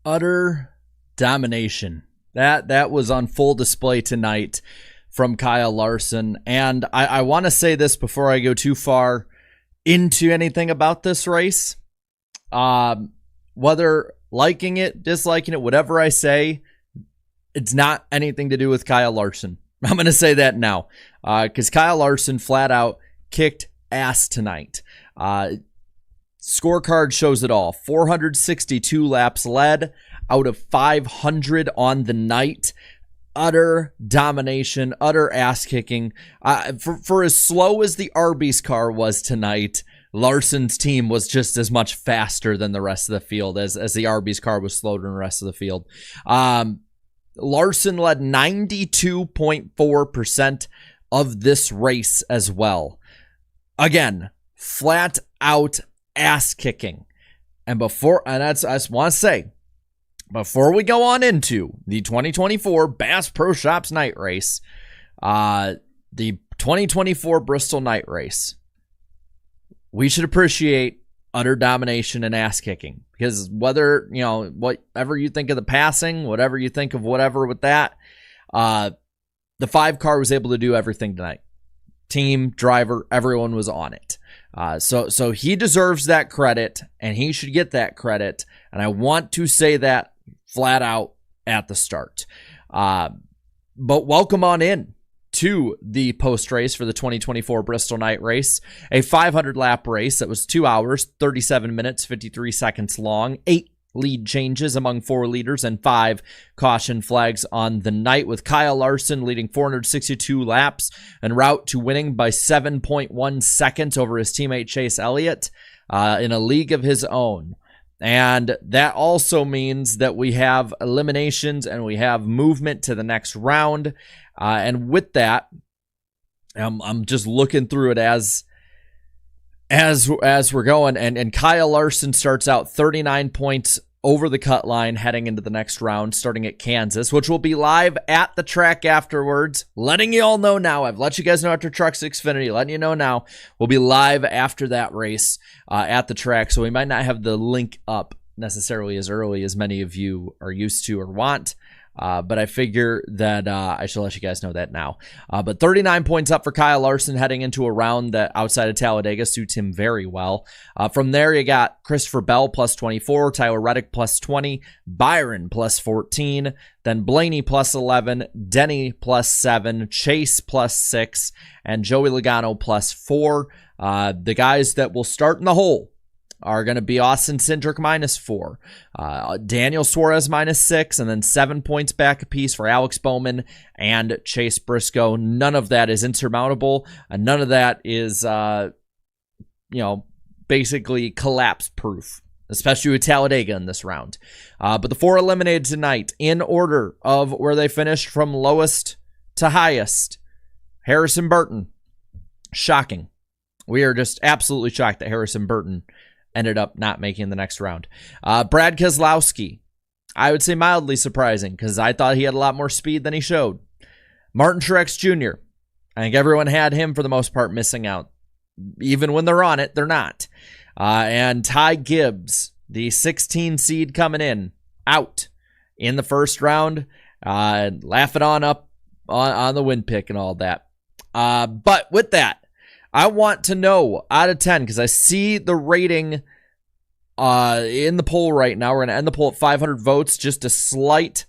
Utter domination. That was on full display tonight from Kyle Larson. And I want to say this before I go too far into anything about this race. Whether liking it, disliking it, whatever I say, it's not anything to do with Kyle Larson. I'm going to say that now. Because Kyle Larson flat out kicked ass tonight. Scorecard shows it all. 462 laps led out of 500 on the night. Utter domination, utter ass kicking. For as slow as the Arby's car was tonight, Larson's team was just as much faster than the rest of the field as the Arby's car was slower than the rest of the field. Larson led 92.4% of this race as well. Again, flat out ass kicking. And I just want to say, before we go on into the 2024 Bass Pro Shops night race, the 2024 Bristol night race, we should appreciate utter domination and ass kicking, because whether, whatever you think of the passing, whatever you think of whatever with that, the 5 car was able to do everything tonight. Team, driver, everyone was on it. So he deserves that credit, and he should get that credit. And I want to say that flat out at the start. But welcome on in to the post race for the 2024 Bristol night race, a 500 lap race that was 2 hours, 37 minutes, 53 seconds long, 8 lead changes among 4 leaders and 5 caution flags on the night, with Kyle Larson leading 462 laps en route to winning by 7.1 seconds over his teammate Chase Elliott in a league of his own. And that also means that we have eliminations and we have movement to the next round. And with that, I'm just looking through it as we're going, and Kyle Larson starts out 39 points over the cut line heading into the next round, starting at Kansas, which will be live at the track afterwards. Letting you all know now. I've let you guys know after Trucks Xfinity, letting you know now. We'll be live after that race at the track, so we might not have the link up necessarily as early as many of you are used to or want. But I figure that I should let you guys know that now. But 39 points up for Kyle Larson heading into a round that outside of Talladega suits him very well. From there, you got Christopher Bell plus 24, Tyler Reddick plus 20, Byron plus 14, then Blaney plus 11, Denny plus 7, Chase plus 6, and Joey Logano plus 4. The guys that will start in the hole are going to be Austin Cindric minus 4, Daniel Suarez minus 6, and then 7 points back apiece for Alex Bowman and Chase Briscoe. None of that is insurmountable, and none of that is, basically collapse proof, especially with Talladega in this round. But the 4 eliminated tonight in order of where they finished from lowest to highest. Harrison Burton, shocking. We are just absolutely shocked that Harrison Burton ended up not making the next round. Brad Keselowski, I would say mildly surprising, because I thought he had a lot more speed than he showed. Martin Truex Jr., I think everyone had him for the most part missing out. Even when they're on it, they're not. And Ty Gibbs, the 16 seed coming in, out in the first round, laughing on up on the win pick and all that. But with that, I want to know, out of 10, because I see the rating in the poll right now. We're going to end the poll at 500 votes, just a slight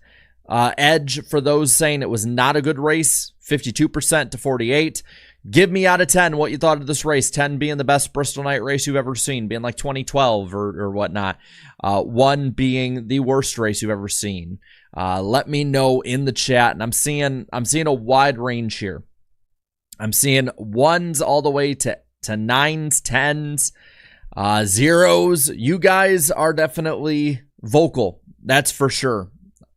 edge for those saying it was not a good race, 52% to 48%. Give me out of 10 what you thought of this race, 10 being the best Bristol night race you've ever seen, being like 2012 or whatnot, 1 being the worst race you've ever seen. Let me know in the chat, and I'm seeing a wide range here. I'm seeing 1s all the way to 9s, 10s, 0s. You guys are definitely vocal. That's for sure.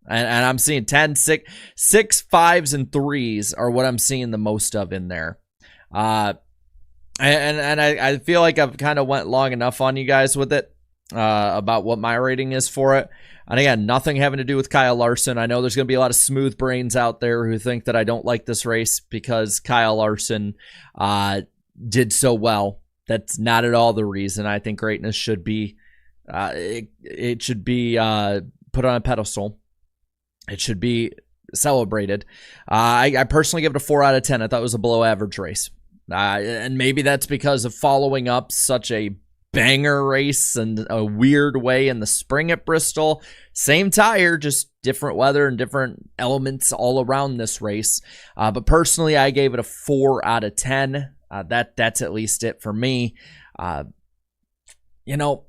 And I'm seeing 10, 6, 5s, and 3s are what I'm seeing the most of in there. And I feel like I've kind of went long enough on you guys with it about what my rating is for it. And again, nothing having to do with Kyle Larson. I know there's going to be a lot of smooth brains out there who think that I don't like this race because Kyle Larson did so well. That's not at all the reason. I think greatness should be it should be put on a pedestal. It should be celebrated. I personally give it a 4 out of 10. I thought it was a below average race. And maybe that's because of following up such a banger race and a weird way in the spring at Bristol. Same tire, just different weather and different elements all around this race. But personally, I gave it a 4 out of 10. That's at least it for me. You know,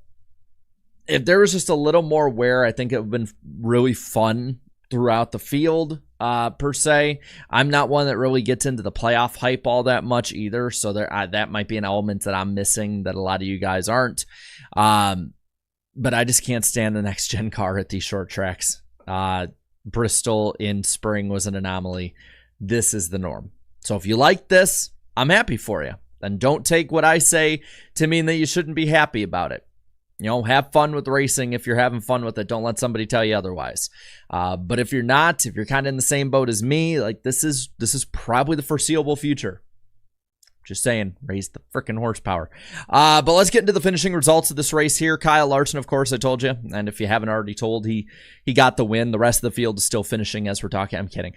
if there was just a little more wear, I think it would have been really fun throughout the field, per se. I'm not one that really gets into the playoff hype all that much either, so that might be an element that I'm missing that a lot of you guys aren't. But I just can't stand the next gen car at these short tracks. Bristol in spring was an anomaly. This is the norm. So if you like this, I'm happy for you. And don't take what I say to mean that you shouldn't be happy about it. You know, have fun with racing. If you're having fun with it, don't let somebody tell you otherwise. But if you're not, if you're kind of in the same boat as me, like this is probably the foreseeable future. Just saying, raise the freaking horsepower. But let's get into the finishing results of this race here. Kyle Larson, of course, I told you. And if you haven't already told, he got the win. The rest of the field is still finishing as we're talking. I'm kidding.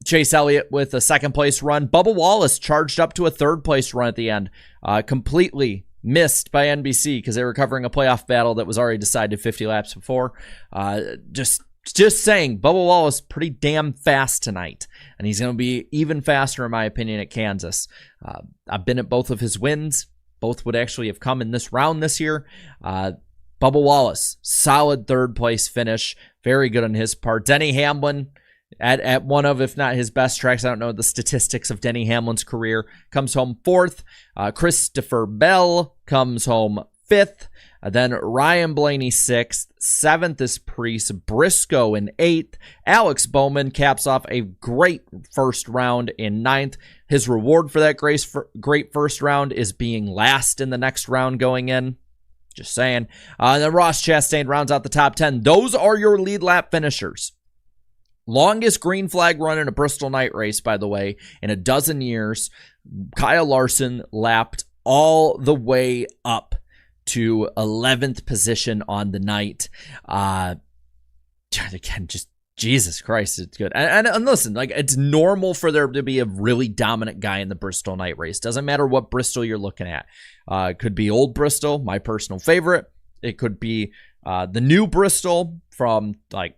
Chase Elliott with a second place run. Bubba Wallace charged up to a third place run at the end. Completely missed by NBC because they were covering a playoff battle that was already decided 50 laps before. Just saying, Bubba Wallace pretty damn fast tonight, and he's going to be even faster, in my opinion, at Kansas. I've been at both of his wins. Both would actually have come in this round this year. Bubba Wallace, solid third place finish. Very good on his part. Denny Hamlin, at one of, if not his best tracks, I don't know the statistics of Denny Hamlin's career, comes home fourth. Christopher Bell comes home fifth. Then Ryan Blaney sixth. Seventh is Preece Briscoe in eighth. Alex Bowman caps off a great first round in ninth. His reward for that great first round is being last in the next round going in. Just saying. Then Ross Chastain rounds out the top 10. Those are your lead lap finishers. Longest green flag run in a Bristol night race, by the way, in a dozen years. Kyle Larson lapped all the way up to 11th position on the night. Again, just Jesus Christ, it's good. And listen, like, it's normal for there to be a really dominant guy in the Bristol night race. Doesn't matter what Bristol you're looking at. It could be old Bristol, my personal favorite. It could be the new Bristol from, like,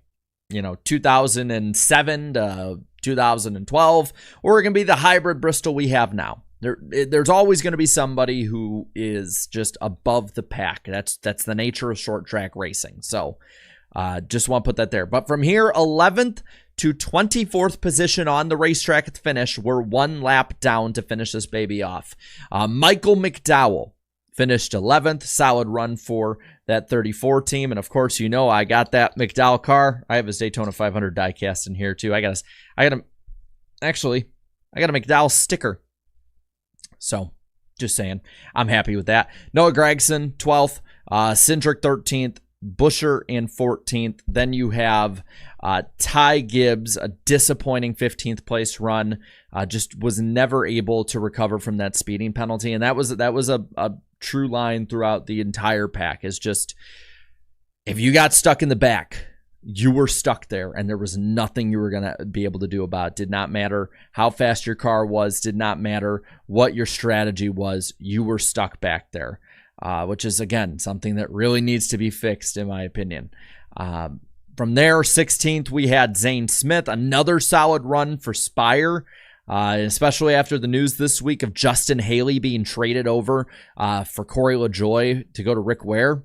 2007 to 2012, or it can be the hybrid Bristol we have now. There's always going to be somebody who is just above the pack. That's the nature of short track racing. So just want to put that there. But from here, 11th to 24th position on the racetrack at the finish. We're one lap down to finish this baby off. Michael McDowell finished 11th. Solid run for that 34 team. And of course, I got that McDowell car. I have his Daytona 500 diecast in here too. I got a McDowell sticker. So just saying, I'm happy with that. Noah Gragson, 12th, Cindric 13th, Buescher in 14th. Then you have Ty Gibbs, a disappointing 15th place run. Just was never able to recover from that speeding penalty. And that was a true line throughout the entire pack, is just, if you got stuck in the back, you were stuck there, and there was nothing you were going to be able to do about it. Did not matter how fast your car was, did not matter what your strategy was, you were stuck back there, which is, again, something that really needs to be fixed, in my opinion. From there, 16th, we had Zane Smith, another solid run for Spire, especially after the news this week of Justin Haley being traded over for Corey LaJoie to go to Rick Ware.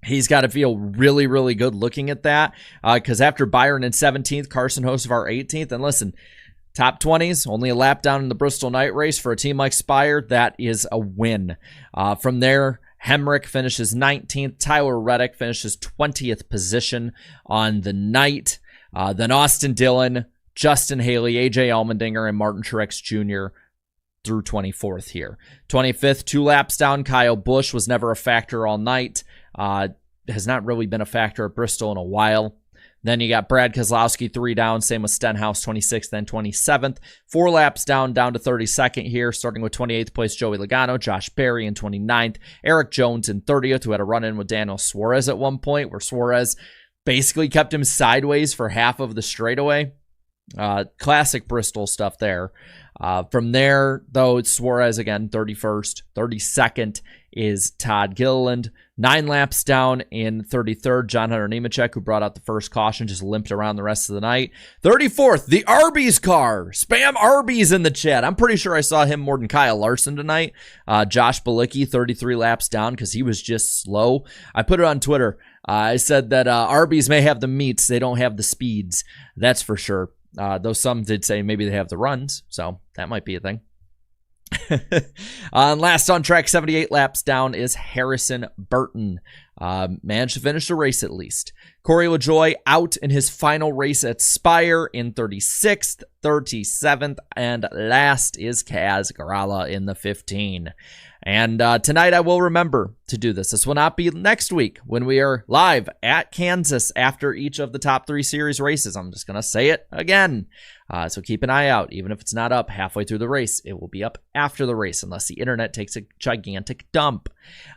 He's got to feel really, really good looking at that, because after Byron in 17th, Carson Hocevar 18th, and listen, top 20s, only a lap down in the Bristol night race for a team like Spire, that is a win. From there, Hemrick finishes 19th, Tyler Reddick finishes 20th position on the night. Then Austin Dillon, Justin Haley, AJ Allmendinger, and Martin Truex Jr. through 24th here. 25th, 2 laps down, Kyle Busch was never a factor all night. Has not really been a factor at Bristol in a while. Then you got Brad Keselowski 3 down, same with Stenhouse 26th, then 27th. 4 laps down to 32nd here, starting with 28th place Joey Logano, Josh Berry in 29th, Eric Jones in 30th, who had a run-in with Daniel Suarez at one point, where Suarez basically kept him sideways for half of the straightaway. Classic Bristol stuff there. From there, though, it's Suarez again, 31st. 32nd is Todd Gilliland. 9 laps down in 33rd, John Hunter Nemechek, who brought out the first caution, just limped around the rest of the night. 34th, the Arby's car. Spam Arby's in the chat. I'm pretty sure I saw him more than Kyle Larson tonight. Josh Balicki, 33 laps down because he was just slow. I put it on Twitter. I said that Arby's may have the meats. They don't have the speeds. That's for sure. Though some did say maybe they have the runs, so that might be a thing. Last on track, 78 laps down, is Harrison Burton. Managed to finish the race at least. Corey LaJoie out in his final race at Spire in 36th, 37th, and last is Kaz Grala in the 15. And tonight I will remember to do this. This will not be next week when we are live at Kansas after each of the top 3 series races. I'm just going to say it again. So keep an eye out. Even if it's not up halfway through the race, it will be up after the race unless the internet takes a gigantic dump.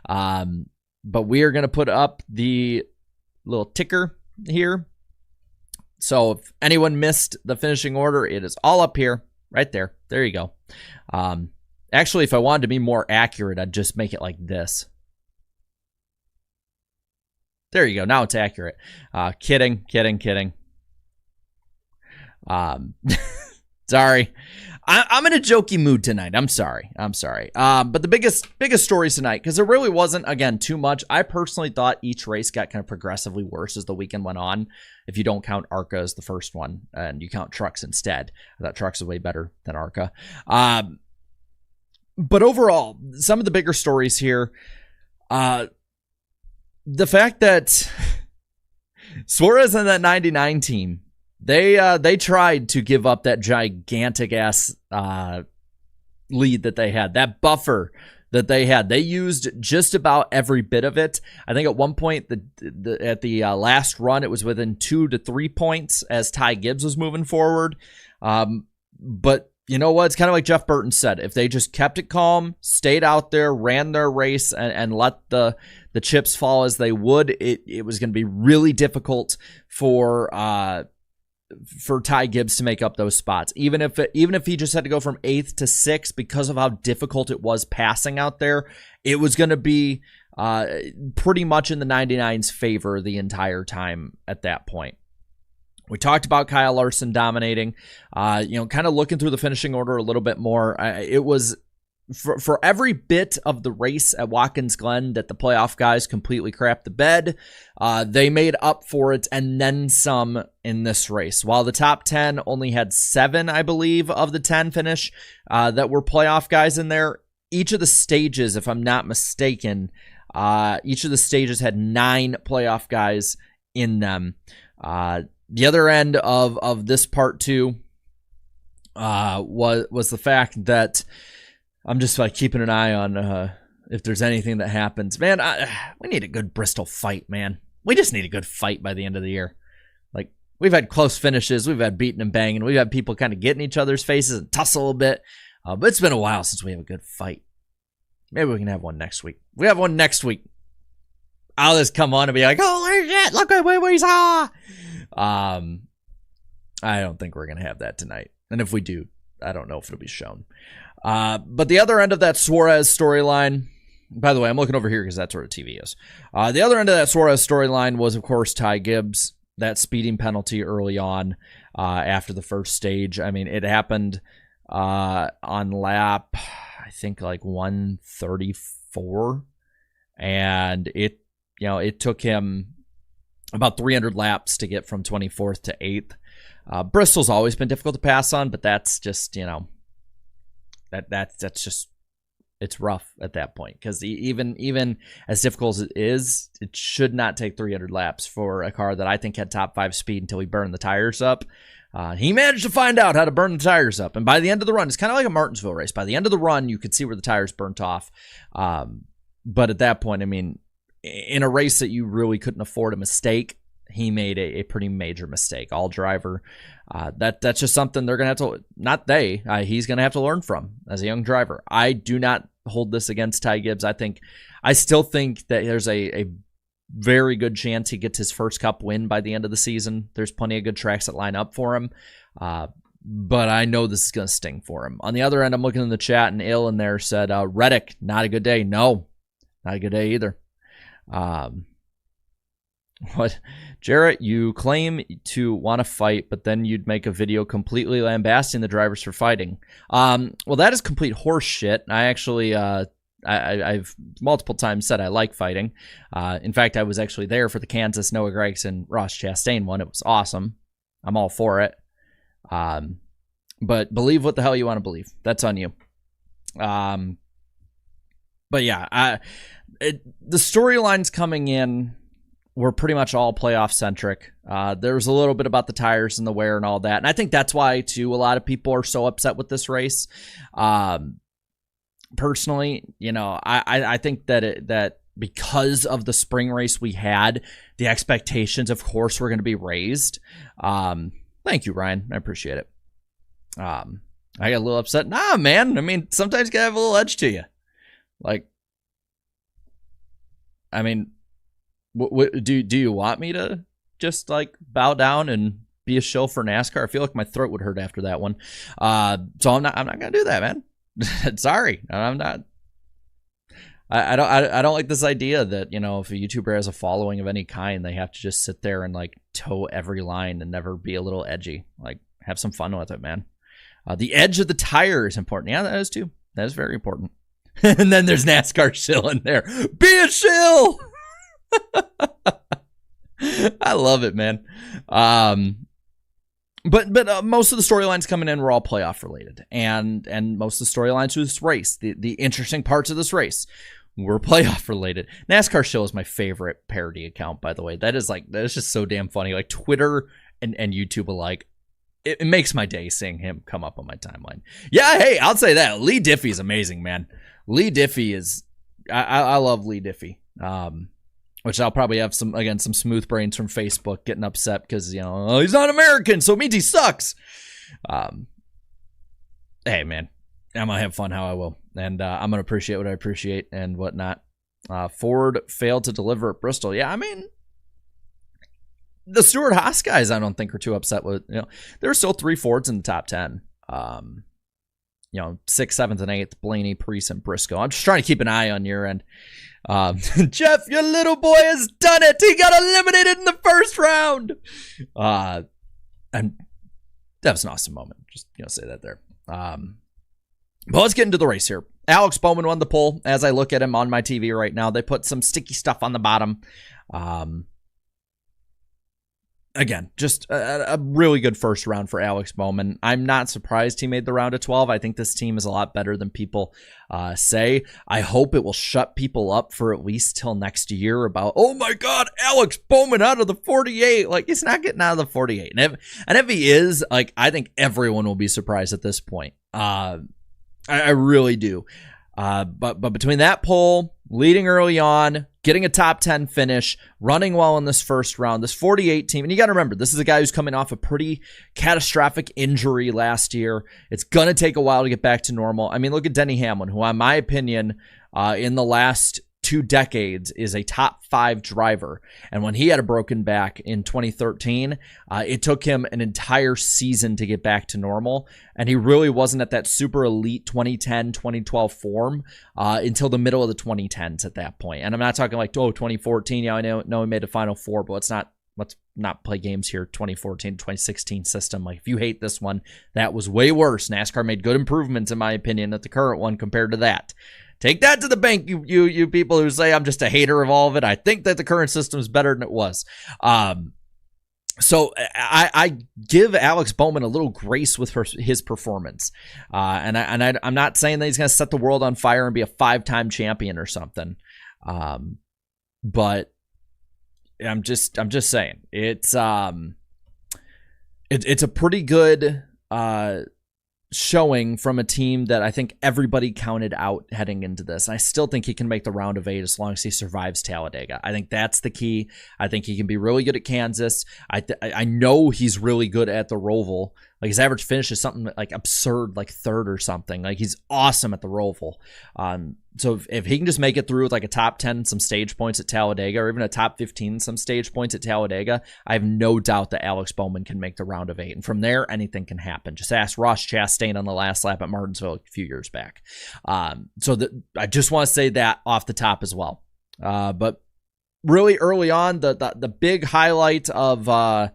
But we are going to put up the little ticker here. So if anyone missed the finishing order, it is all up here, right there. There you go. Actually, if I wanted to be more accurate, I'd just make it like this. There you go. Now it's accurate. Kidding. Sorry. I'm in a jokey mood tonight. I'm sorry. But the biggest stories tonight, because there really wasn't, again, too much. I personally thought each race got kind of progressively worse as the weekend went on. If you don't count ARCA as the first one and you count trucks instead. I thought trucks is way better than ARCA. But overall, some of the bigger stories here, the fact that Suarez and that 99 team, they tried to give up that gigantic ass lead that they had, that buffer that they had. They used just about every bit of it. I think at one point at the last run, it was within 2 to 3 points as Ty Gibbs was moving forward. But you know what? It's kind of like Jeff Burton said. If they just kept it calm, stayed out there, ran their race, and let the chips fall as they would, it was going to be really difficult for Ty Gibbs to make up those spots. Even if he just had to go from 8th to 6th because of how difficult it was passing out there, it was going to be pretty much in the 99's favor the entire time at that point. We talked about Kyle Larson dominating, kind of looking through the finishing order a little bit more. It was for every bit of the race at Watkins Glen that the playoff guys completely crapped the bed. They made up for it and then some in this race. While the top 10 only had 7, I believe, of the 10 finish that were playoff guys in there, each of the stages, if I'm not mistaken, each of the stages had 9 playoff guys in them. The other end of this part 2 was the fact that I'm just like keeping an eye on if there's anything that happens. Man, we need a good Bristol fight, man. We just need a good fight by the end of the year. Like, we've had close finishes, we've had beating and banging, we've had people kind of get in each other's faces and tussle a bit. But it's been a while since we have a good fight. Maybe we can have one next week. We have one next week. I'll just come on and be like, holy shit, look at what we saw. I don't think we're going to have that tonight. And if we do, I don't know if it'll be shown. But the other end of that Suarez storyline, by the way, I'm looking over here because that's where the TV is. The other end of that Suarez storyline was, of course, Ty Gibbs, that speeding penalty early on after the first stage. I mean, it happened on lap, I think, like 134. And it took him about 300 laps to get from 24th to 8th. Bristol's always been difficult to pass on, but that's just, that's just, it's rough at that point. Because even as difficult as it is, it should not take 300 laps for a car that I think had top 5 speed until we burned the tires up. He managed to find out how to burn the tires up. And by the end of the run, it's kind of like a Martinsville race. By the end of the run, you could see where the tires burnt off. But at that point, I mean, in a race that you really couldn't afford a mistake, he made a pretty major mistake. All driver, that's just something they're going to have to, he's going to have to learn from as a young driver. I do not hold this against Ty Gibbs. I still think that there's a very good chance he gets his first Cup win by the end of the season. There's plenty of good tracks that line up for him. But I know this is going to sting for him. On the other end, I'm looking in the chat, and Il in there said, Reddick, not a good day. No, not a good day either. What? Jarrett, you claim to want to fight, but then you'd make a video completely lambasting the drivers for fighting. Well, that is complete horse shit. I actually, I've multiple times said I like fighting. In fact, I was actually there for the Kansas Noah Gragson Ross Chastain one. It was awesome. I'm all for it. But believe what the hell you want to believe. That's on you. But yeah, the storylines coming in were pretty much all playoff centric. There was a little bit about the tires and the wear and all that. And I think that's why, too, a lot of people are so upset with this race. Personally, I think that because of the spring race we had, the expectations, of course, were going to be raised. Thank you, Ryan. I appreciate it. I got a little upset. Nah, man. I mean, sometimes you gotta have a little edge to you. Like, I mean, do you want me to just like bow down and be a shill for NASCAR? I feel like my throat would hurt after that one. So I'm not gonna do that, man. Sorry, I'm not. I don't like this idea that, if a YouTuber has a following of any kind, they have to just sit there and like toe every line and never be a little edgy. Like, have some fun with it, man. The edge of the tire is important. Yeah, that is too. That is very important. And then there's NASCAR shill in there. Be a shill. I love it, man. But most of the storylines coming in were all playoff related, and most of the storylines through this race, the interesting parts of this race, were playoff related. NASCAR Show is my favorite parody account, by the way. That is just so damn funny. Like, Twitter and YouTube alike, it makes my day seeing him come up on my timeline. Yeah, hey, I'll say that Lee Diffie is amazing, man. Lee Diffie is, I love Lee Diffie. Which I'll probably have some smooth brains from Facebook getting upset because, he's not American, so it means he sucks. Hey, man, I'm going to have fun how I will. And I'm going to appreciate what I appreciate and whatnot. Ford failed to deliver at Bristol. Yeah, I mean, the Stewart Haas guys I don't think are too upset with, there are still 3 Fords in the top 10. 6th, 7th, and 8th, Blaney, Preece, and Briscoe. I'm just trying to keep an eye on your end. Jeff, your little boy has done it. He got eliminated in the first round. And that was an awesome moment. Just say that there. But let's get into the race here. Alex Bowman won the pole. As I look at him on my TV right now, they put some sticky stuff on the bottom. Again, just a really good first round for Alex Bowman. I'm not surprised he made the round of 12. I think this team is a lot better than people say. I hope it will shut people up for at least till next year about, oh my God, Alex Bowman out of the 48. Like, he's not getting out of the 48. And if he is, like, I think everyone will be surprised at this point. I really do. But between that pole, leading early on, getting a top 10 finish, running well in this first round, this 48 team, and you got to remember, this is a guy who's coming off a pretty catastrophic injury last year. It's going to take a while to get back to normal. I mean, look at Denny Hamlin, who, in my opinion, in the last 2 decades is a top 5 driver. And when he had a broken back in 2013, it took him an entire season to get back to normal. And he really wasn't at that super elite 2010, 2012 form until the middle of the 2010s at that point. And I'm not talking like, 2014. Yeah, I know he made a Final Four, but let's not play games here. 2014, 2016 system. Like, if you hate this one, that was way worse. NASCAR made good improvements, in my opinion, at the current one compared to that. Take that to the bank, you people who say I'm just a hater of all of it. I think that the current system is better than it was. So I give Alex Bowman a little grace with his performance. And I'm not saying that he's going to set the world on fire and be a 5-time champion or something. But I'm just saying it's a pretty good showing from a team that I think everybody counted out heading into this. I still think he can make the round of 8 as long as he survives Talladega. I think that's the key. I think he can be really good at Kansas. I know he's really good at the Roval. Like his average finish is something like absurd, like third or something. Like he's awesome at the Roval. So if he can just make it through with like a top 10 some stage points at Talladega, or even a top 15 some stage points at Talladega, I have no doubt that Alex Bowman can make the round of 8. And from there, anything can happen. Just ask Ross Chastain on the last lap at Martinsville a few years back. So I just want to say that off the top as well. But really early on, the big highlight of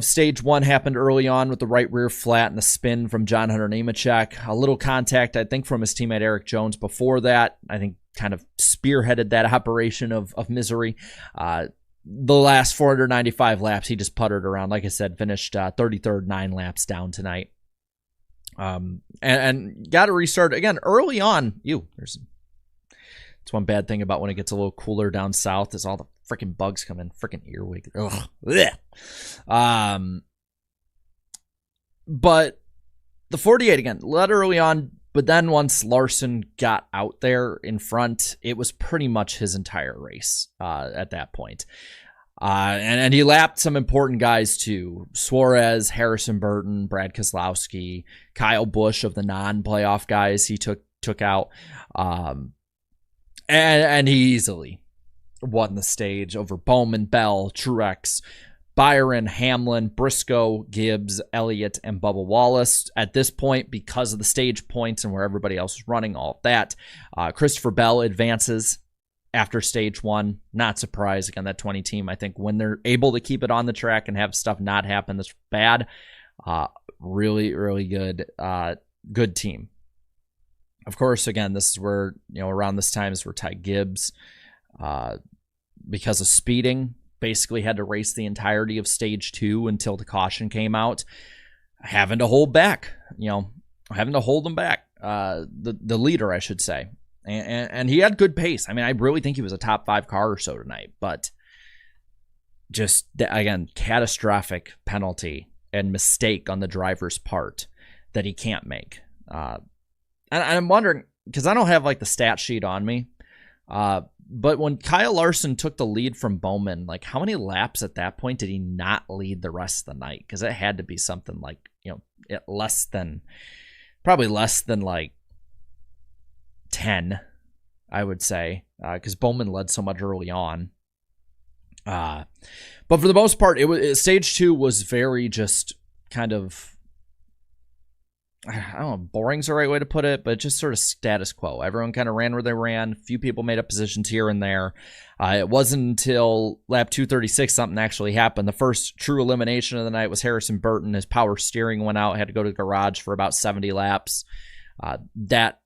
stage 1 happened early on with the right rear flat and the spin from John Hunter Nemechek. A little contact, I think, from his teammate Eric Jones before that. I think kind of spearheaded that operation of misery. The last 495 laps, he just puttered around. Like I said, finished 33rd, 9 laps down tonight. And got to restart again early on. It's one bad thing about when it gets a little cooler down south is all the freaking bugs come in. Freaking earwig. Ugh. Blech. But the 48 again, led early on, but then once Larson got out there in front, it was pretty much his entire race at that point. And he lapped some important guys too. Suarez, Harrison Burton, Brad Keselowski, Kyle Busch of the non-playoff guys he took out. And he easily won the stage over Bowman, Bell, Truex, Byron, Hamlin, Briscoe, Gibbs, Elliott, and Bubba Wallace. At this point, because of the stage points and where everybody else is running, all of that, Christopher Bell advances after stage 1. Not surprised. Again, that 20 team, I think when they're able to keep it on the track and have stuff not happen that's bad, really, really good team. Of course, again, this is where, around this time is where Ty Gibbs, because of speeding, basically had to race the entirety of stage 2 until the caution came out, having to hold back, having to hold them back, the leader, I should say. And he had good pace. I mean, I really think he was a top 5 car or so tonight, but just, again, catastrophic penalty and mistake on the driver's part that he can't make. And I'm wondering, because I don't have like the stat sheet on me, but when Kyle Larson took the lead from Bowman, like how many laps at that point did he not lead the rest of the night? Because it had to be something like, probably less than like 10, I would say, because Bowman led so much early on. But for the most part, stage 2 was very just kind of, I don't know, boring's the right way to put it, but just sort of status quo. Everyone kind of ran where they ran. A few people made up positions here and there. It wasn't until lap 236 something actually happened. The first true elimination of the night was Harrison Burton. His power steering went out, had to go to the garage for about 70 laps. That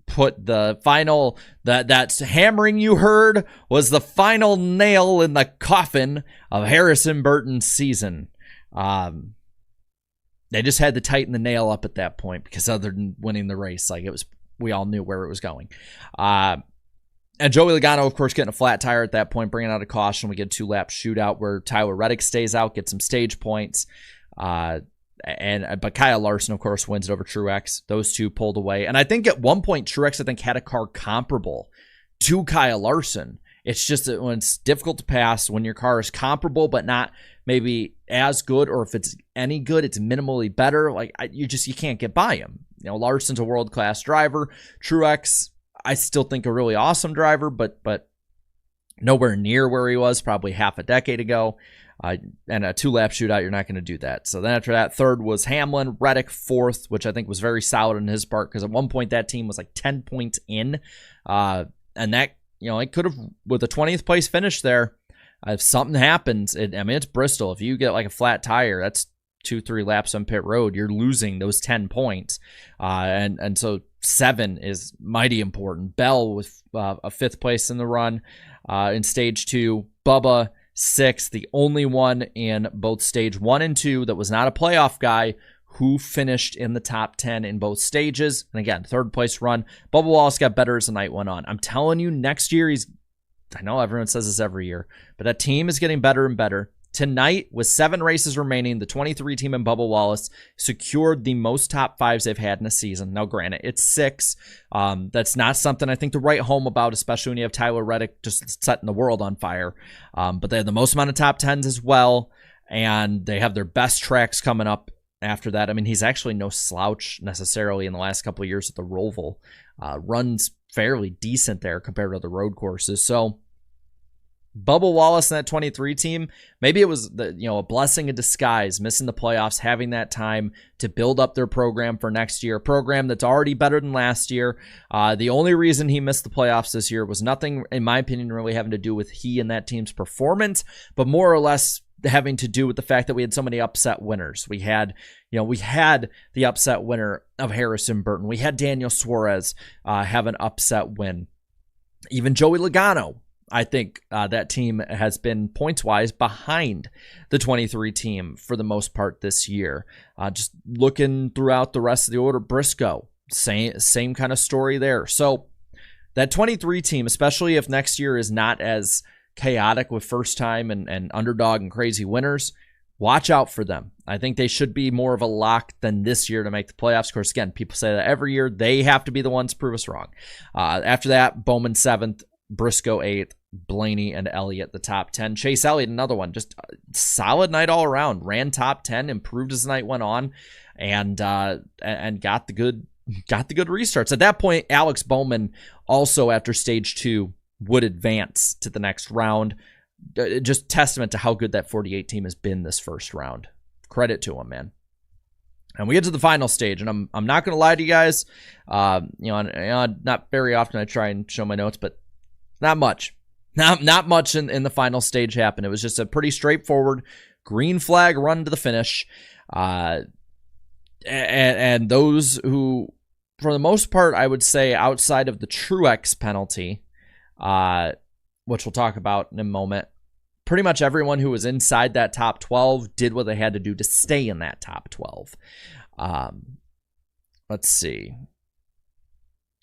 put the final, that hammering you heard was the final nail in the coffin of Harrison Burton's season. They just had to tighten the nail up at that point because other than winning the race, like we all knew where it was going. And Joey Logano, of course, getting a flat tire at that point, bringing out a caution. We get a 2-lap shootout where Tyler Reddick stays out, gets some stage points. But Kyle Larson, of course, wins it over Truex. Those two pulled away. And I think at one point, Truex, I think, had a car comparable to Kyle Larson. It's just that when it's difficult to pass, when your car is comparable but not maybe as good, or if it's any good, it's minimally better. Like you can't get by him. Larson's a world-class driver. Truex, I still think a really awesome driver, but nowhere near where he was probably half a decade ago. And a 2-lap shootout, you're not going to do that. So then after that, third was Hamlin, Reddick fourth, which I think was very solid on his part because at one point that team was like 10 points in, and that. It could have, with a 20th place finish there, if something happens, it's Bristol. If you get like a flat tire, that's 2-3 laps on pit road. You're losing those 10 points. And so 7 is mighty important. Bell with a 5th place in the run in stage 2. Bubba, 6th, the only one in both stage 1 and 2 that was not a playoff guy who finished in the top 10 in both stages. And again, 3rd place run. Bubba Wallace got better as the night went on. I'm telling you, next year I know everyone says this every year, but that team is getting better and better. Tonight, with 7 races remaining, the 23 team in Bubba Wallace secured the most top 5s they've had in a season. Now, granted, it's 6. That's not something I think to write home about, especially when you have Tyler Reddick just setting the world on fire. But they had the most amount of top 10s as well. and they have their best tracks coming up after that. I mean, he's actually no slouch necessarily in the last couple of years at the Roval. Runs fairly decent there compared to the road courses. So Bubba Wallace and that 23 team, maybe it was a blessing in disguise, missing the playoffs, having that time to build up their program for next year, a program that's already better than last year. The only reason he missed the playoffs this year was nothing, in my opinion, really having to do with he and that team's performance, but more or less having to do with the fact that we had so many upset winners. We had the upset winner of Harrison Burton. We had Daniel Suarez have an upset win. Even Joey Logano. I think that team has been points-wise behind the 23 team for the most part this year. Just looking throughout the rest of the order, Briscoe, same kind of story there. So that 23 team, especially if next year is not as chaotic with first-time and underdog and crazy winners, watch out for them. I think they should be more of a lock than this year to make the playoffs. Of course, again, people say that every year. They have to be the ones to prove us wrong. After that, Bowman 7th, Briscoe 8th, Blaney and Elliott the top 10. Chase Elliott, another one, just a solid night all around. Ran top 10, improved as the night went on, and got the good restarts. At that point, Alex Bowman also after stage 2 would advance to the next round. Just testament to how good that 48 team has been this first round. Credit to him, man. And we get to the final stage, and I'm not going to lie to you guys. Not very often I try and show my notes, but not much. Not much in the final stage happened. It was just a pretty straightforward green flag run to the finish. And those who, for the most part, I would say outside of the Truex penalty, which we'll talk about in a moment, pretty much everyone who was inside that top 12 did what they had to do to stay in that top 12. Let's see.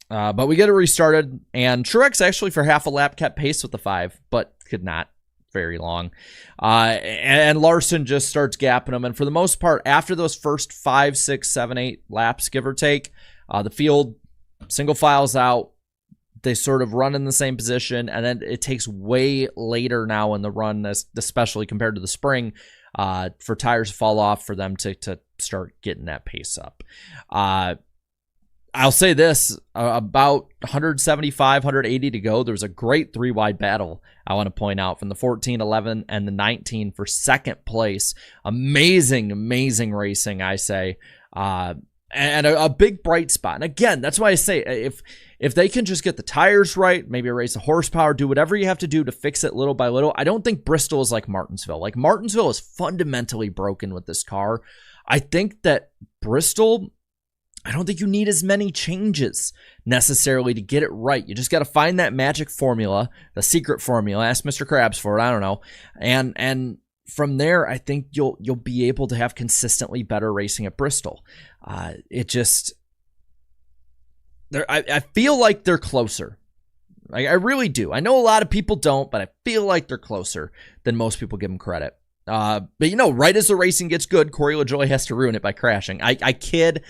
But we get it restarted, and Truex actually for half a lap kept pace with the 5, but could not very long. And Larson just starts gapping them, and for the most part, after those first 5, 6, 7, 8 laps, give or take, the field single files out. They sort of run in the same position, and then it takes way later now in the run, especially compared to the spring, for tires to fall off for them to start getting that pace up. I'll say this, about 175, 180 to go. There was a great 3-wide battle, I want to point out, from the 14, 11, and the 19 for second place. Amazing racing, I say. And a big bright spot. And again, that's why I say if they can just get the tires right, maybe raise the horsepower, do whatever you have to do to fix it little by little. I don't think Bristol is like Martinsville. Like Martinsville is fundamentally broken with this car. I think that Bristol, I don't think you need as many changes necessarily to get it right. You just got to find that magic formula, the secret formula. Ask Mr. Krabs for it. I don't know. And from there, I think you'll be able to have consistently better racing at Bristol. I feel like they're closer. I really do. I know a lot of people don't, but I feel like they're closer than most people give them credit. But right as the racing gets good, Corey LaJoie has to ruin it by crashing. I kid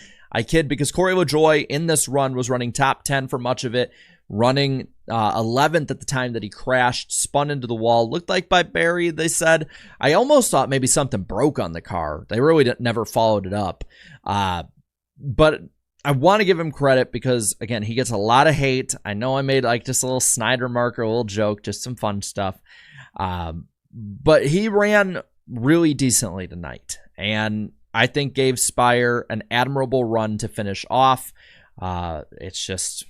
because Corey LaJoie in this run was running top 10 for much of it, running 11th at the time that he crashed, spun into the wall. Looked like by Barry, they said. I almost thought maybe something broke on the car. They really never followed it up. But I want to give him credit because, again, he gets a lot of hate. I know I made like just a little Snyder marker, a little joke, just some fun stuff. But he ran really decently tonight. And I think gave Spire an admirable run to finish off. It's just,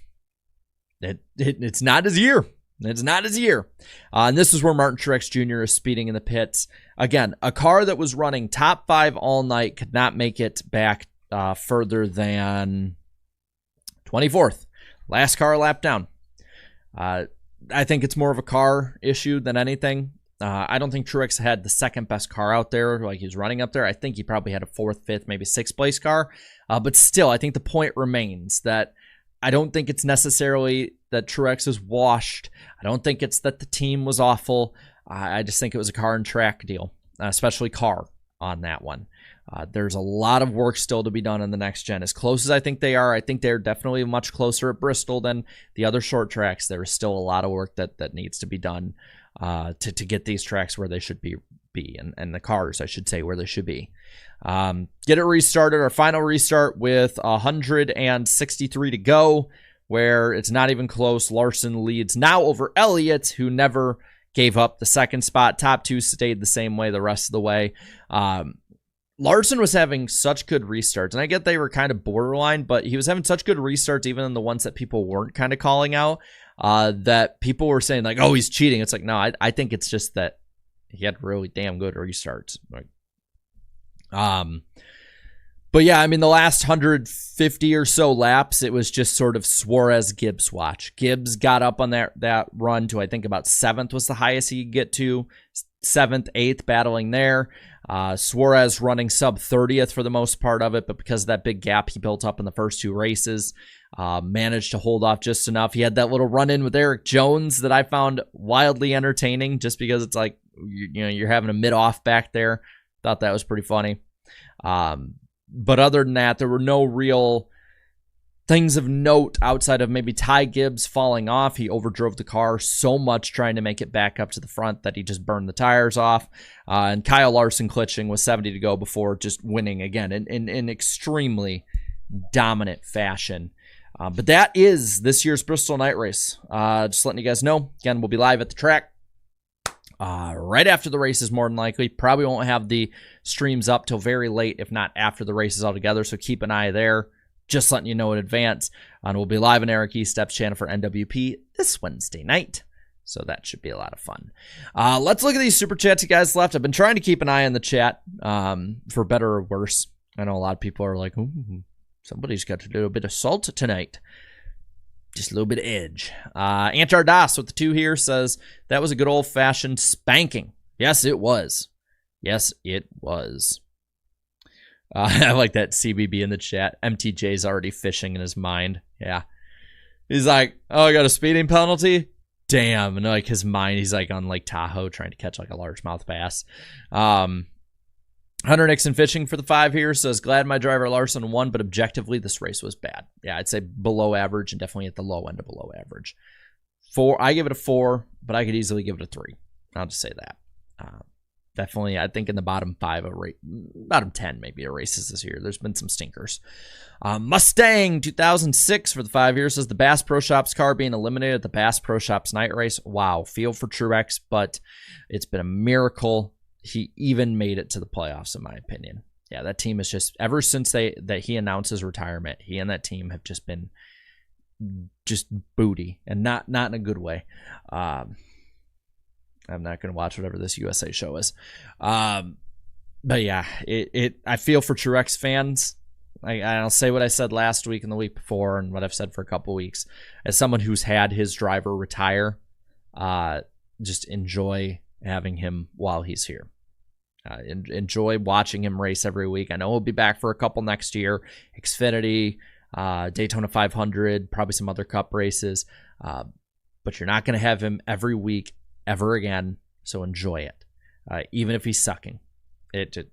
it's not his year. It's not his year. And this is where Martin Truex Jr. is speeding in the pits. Again, a car that was running top 5 all night could not make it back further than 24th. Last car lap down. I think it's more of a car issue than anything. I don't think Truex had the second best car out there, like he was running up there. I think he probably had a 4th, 5th, maybe 6th place car. But still, I think the point remains that I don't think it's necessarily that Truex is washed. I don't think it's that the team was awful. I just think it was a car and track deal, especially car on that one. There's a lot of work still to be done in the next gen. As close as I think they are, I think they're definitely much closer at Bristol than the other short tracks. There is still a lot of work that needs to be done to get these tracks where they should be be, and the cars, I should say, where they should be. Get it restarted. Our final restart with 163 to go, where it's not even close. Larson leads now over Elliott, who never gave up the second spot. Top two stayed the same way the rest of the way. Larson was having such good restarts, and I get they were kind of borderline, but he was having such good restarts, even in the ones that people weren't kind of calling out, that people were saying, like, oh, he's cheating. It's like, no, I think it's just that he had really damn good restarts. Like, but yeah, I mean, the last 150 or so laps, it was just sort of Suarez-Gibbs watch. Gibbs got up on that run to, I think, about 7th was the highest he could get to. 7th, 8th, battling there. Suarez running sub 30th for the most part of it, but because of that big gap he built up in the first 2 races, managed to hold off just enough. He had that little run-in with Eric Jones that I found wildly entertaining, just because it's like, you know, you're having a mid-off back there. Thought that was pretty funny. But other than that, there were no real things of note outside of maybe Ty Gibbs falling off. He overdrove the car so much trying to make it back up to the front that he just burned the tires off. And Kyle Larson glitching with 70 to go before just winning again in extremely dominant fashion. But that is this year's Bristol Night Race. Just letting you guys know. Again, we'll be live at the track right after the races, more than likely. Probably won't have the streams up till very late, if not after the races altogether, so keep an eye there. Just letting you know in advance. And we'll be live on Eric Estep's channel for NWP this Wednesday night, so that should be a lot of fun. Let's look at these super chats you guys left. I've been trying to keep an eye on the chat, for better or worse. I know a lot of people are like, ooh, somebody's got a little bit of salt tonight. Just a little bit of edge. Antar Das with the 2 here says, that was a good old-fashioned spanking. Yes, it was. Yes, it was. I like that CBB in the chat. MTJ's already fishing in his mind. Yeah. He's like, oh, I got a speeding penalty? Damn. And like his mind, he's like on Lake Tahoe trying to catch like a largemouth bass. Hunter Nixon fishing for the 5 here says, glad my driver Larson won, but objectively this race was bad. Yeah, I'd say below average and definitely at the low end of below average. 4, I give it a 4, but I could easily give it a 3. I'll just say that. Definitely, I think in the bottom 5, bottom 10 maybe of races this year. There's been some stinkers. Mustang 2006 for the 5 years says, the Bass Pro Shops car being eliminated at the Bass Pro Shops night race. Wow, feel for Truex, but it's been a miracle he even made it to the playoffs, in my opinion. Yeah, that team is just, ever since that he announced his retirement, he and that team have just been just booty, and not in a good way. I'm not going to watch whatever this USA show is. But yeah, I feel for Truex fans. I'll say what I said last week and the week before and what I've said for a couple weeks. As someone who's had his driver retire, just enjoy having him while he's here. Enjoy watching him race every week. I know he'll be back for a couple next year. Xfinity, Daytona 500, probably some other cup races. But you're not going to have him every week ever again, so enjoy it. Even if he's sucking. This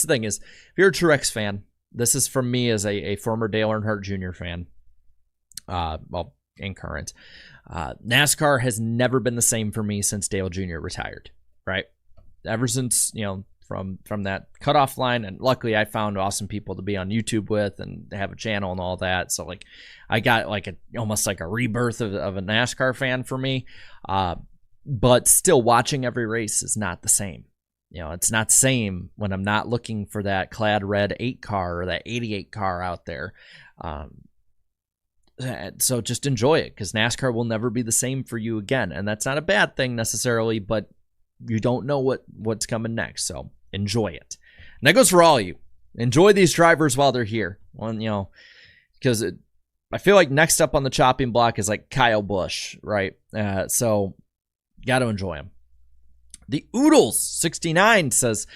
thing is, if you're a Truex fan, this is from me as a former Dale Earnhardt Jr. fan. Well, and current. NASCAR has never been the same for me since Dale Jr. retired, right? Ever since, from that cutoff line, and luckily I found awesome people to be on YouTube with and have a channel and all that. So like I got like almost like a rebirth of a NASCAR fan for me. But still watching every race is not the same. It's not the same when I'm not looking for that clad red 8 car or that 88 car out there. So just enjoy it, because NASCAR will never be the same for you again. And that's not a bad thing necessarily, but you don't know what's coming next. So enjoy it. And that goes for all of you. Enjoy these drivers while they're here. Because I feel like next up on the chopping block is like Kyle Busch, right? So got to enjoy him. The Oodles 69 says,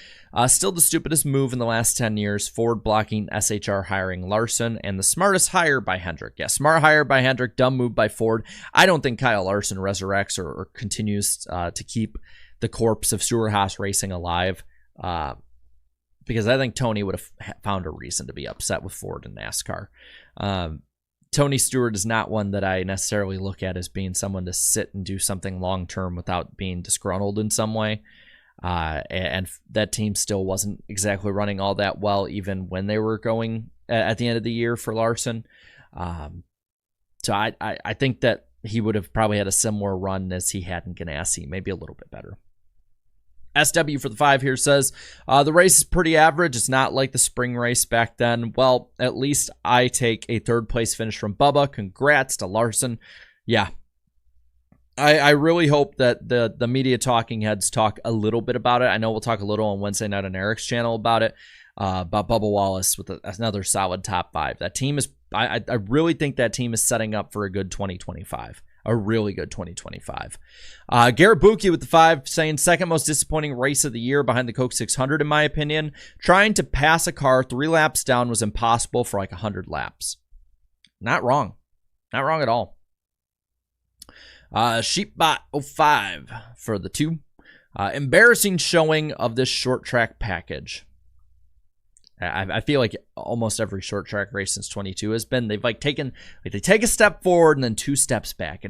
still the stupidest move in the last 10 years, Ford blocking SHR hiring Larson, and the smartest hire by Hendrick. Yeah, smart hire by Hendrick, dumb move by Ford. I don't think Kyle Larson resurrects or continues to keep the corpse of Stewart-Haas Racing alive, because I think Tony would have found a reason to be upset with Ford and NASCAR. Tony Stewart is not one that I necessarily look at as being someone to sit and do something long-term without being disgruntled in some way. And that team still wasn't exactly running all that well, even when they were going at the end of the year for Larson. So I think that he would have probably had a similar run as he had in Ganassi, maybe a little bit better. SW for the 5 here says, the race is pretty average. It's not like the spring race back then. Well, at least I take a 3rd place finish from Bubba. Congrats to Larson. Yeah. I really hope that the media talking heads talk a little bit about it. I know we'll talk a little on Wednesday night on Eric's channel about it, about Bubba Wallace with another solid top 5. That team is, I really think that team is setting up for a good 2025. A really good 2025. Garrett Buki with the 5 saying, second most disappointing race of the year behind the Coke 600 in my opinion. Trying to pass a car 3 laps down was impossible for like 100 laps. Not wrong. Not wrong at all. Sheepbot05 for the 2. Embarrassing showing of this short track package. I feel like almost every short track race since 22 has been, they've like taken, like they take a step forward and then 2 steps back.